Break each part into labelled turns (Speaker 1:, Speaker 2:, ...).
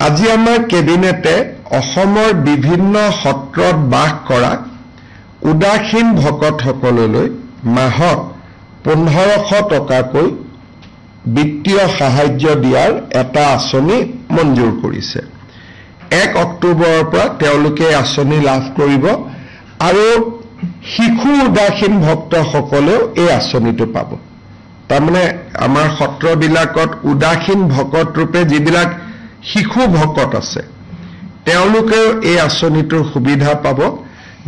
Speaker 1: আজি আমাৰ কেবিনেটে অসমৰ বিভিন্ন সত্ৰত বাস কৰা উদাসীন ভকতসকললৈ মাহত 1500 টকাকৈ বিত্তীয় সাহায্য দিয়াৰ এটা আঁচনি মঞ্জুৰ কৰিছে। 1 অক্টোবৰৰ পৰা তেওঁলোকে আঁচনি লাভ কৰিব আৰু শিশু উদাসীন ভক্তসকলেও এই আঁচনিটো পাব। তাৰমানে আমাৰ সত্ৰবিলাকত উদাসীন ভকত ৰূপে যিবিলাক শিশু ভকত আছে তেওঁলোকেও এই আঁচনিটোৰ সুবিধা পাব।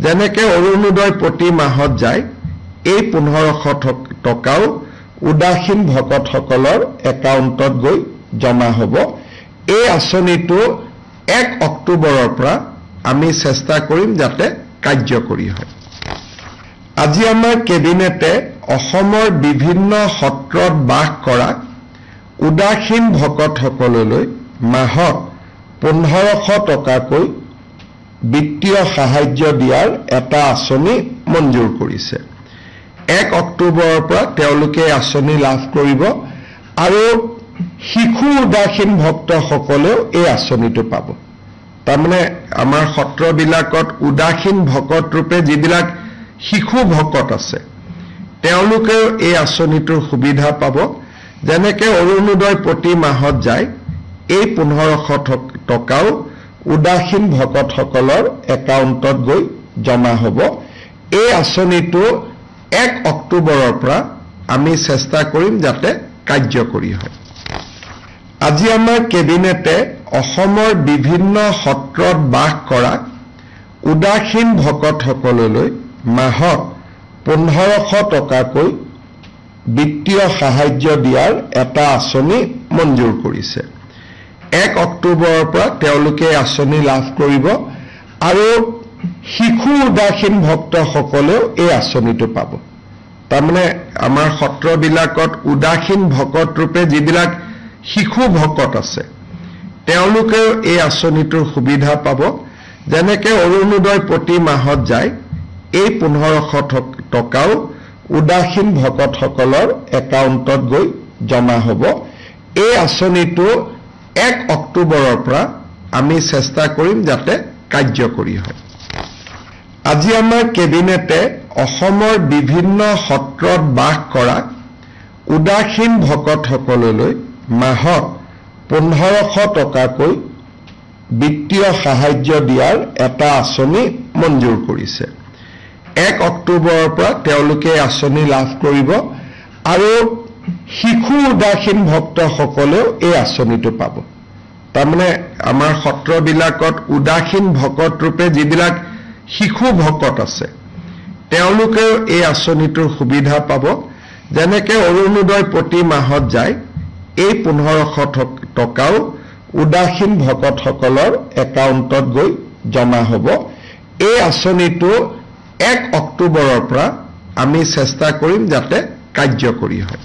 Speaker 1: যেনেকে অৰুণোদয় প্ৰতি মাহত যায় এই 1500 টকাও উদাসীন ভকতসকলৰ একাউণ্টত গৈ জমা হ'ব। এই আঁচনিটো 1 অক্টোবৰৰ পৰা আমি চেষ্টা কৰিম যাতে কাৰ্যকৰী হয়। আজি আমাৰ কেবিনেটে অসমৰ বিভিন্ন সত্ৰত বাস কৰা উদাসীন ভকতসকললৈ মাহত 1500 টকাকৈ বিত্তীয় সাহায্য দিয়াৰ এটা আঁচনি মঞ্জুৰ কৰিছে। 1 অক্টোবৰৰ পৰা তেওঁলোকে আঁচনি লাভ কৰিব আৰু শিশু উদাসীন ভক্তসকলেও এই আঁচনিটো পাব। তাৰমানে আমাৰ সত্ৰবিলাকত উদাসীন ভকত ৰূপে যিবিলাক শিশু ভকত আছে তেওঁলোকেও এই আঁচনিটোৰ সুবিধা পাব। যেনেকে অৰুণোদয় প্ৰতি মাহত যায় এই 1500 টকাও উদাসীন ভকতসকলৰ একাউণ্টত গৈ জমা হ'ব। এই আঁচনিটো 1 অক্টোবৰৰ পৰা আমি চেষ্টা কৰিম যাতে কাৰ্যকৰী হয়। আজি আমাৰ কেবিনেটে অসমৰ বিভিন্ন সত্ৰত বাস কৰা উদাসীন ভকতসকললৈ মাহত 1500 টকাকৈ বিত্তীয় সাহায্য দিয়াৰ এটা আঁচনি মঞ্জুৰ কৰিছে। 1 অক্টোবৰৰ পৰা তেওঁলোকে আঁচনি লাভ কৰিব আৰু শিশু উদাসীন ভক্তসকলেও এই আঁচনিটো পাব। তাৰমানে আমাৰ সত্ৰবিলাকত উদাসীন ভকত ৰূপে যিবিলাক শিশু ভকত আছে তেওঁলোকেও এই আঁচনিটোৰ সুবিধা পাব। যেনেকে অৰুণোদয় প্ৰতি মাহত যায় এই 1500 টকাও উদাসীন ভকতসকলৰ একাউণ্টত গৈ জমা হ'ব। এই আঁচনিটো 1 অক্টোবৰৰ পৰা আমি চেষ্টা কৰিম যাতে কাৰ্যকৰী হয়। আজি আমাৰ কেবিনেটে অসমৰ বিভিন্ন সত্ৰত বাস কৰা উদাসীন ভকতসকললৈ মাহত 1500 টকাকৈ বিত্তীয় সাহায্য দিয়াৰ এটা আঁচনি মঞ্জুৰ কৰিছে। 1 অক্টোবৰৰ পৰা তেওঁলোকে আঁচনি লাভ কৰিব আৰু শিশু উদাসীন ভক্তসকলেও এই আঁচনিটো পাব। তাৰমানে আমাৰ সত্ৰবিলাকত উদাসীন ভকত ৰূপে যিবিলাক শিশু ভকত আছে তেওঁলোকেও এই আঁচনিটোৰ সুবিধা পাব। যেনেকে অৰুণোদয় প্ৰতি মাহত যায় এই 1500 টকাও উদাসীন ভকতসকলৰ একাউণ্টত গৈ জমা হ'ব। এই আঁচনিটো 1 অক্টোবৰৰ পৰা আমি চেষ্টা কৰিম যাতে কাৰ্যকৰী হয়।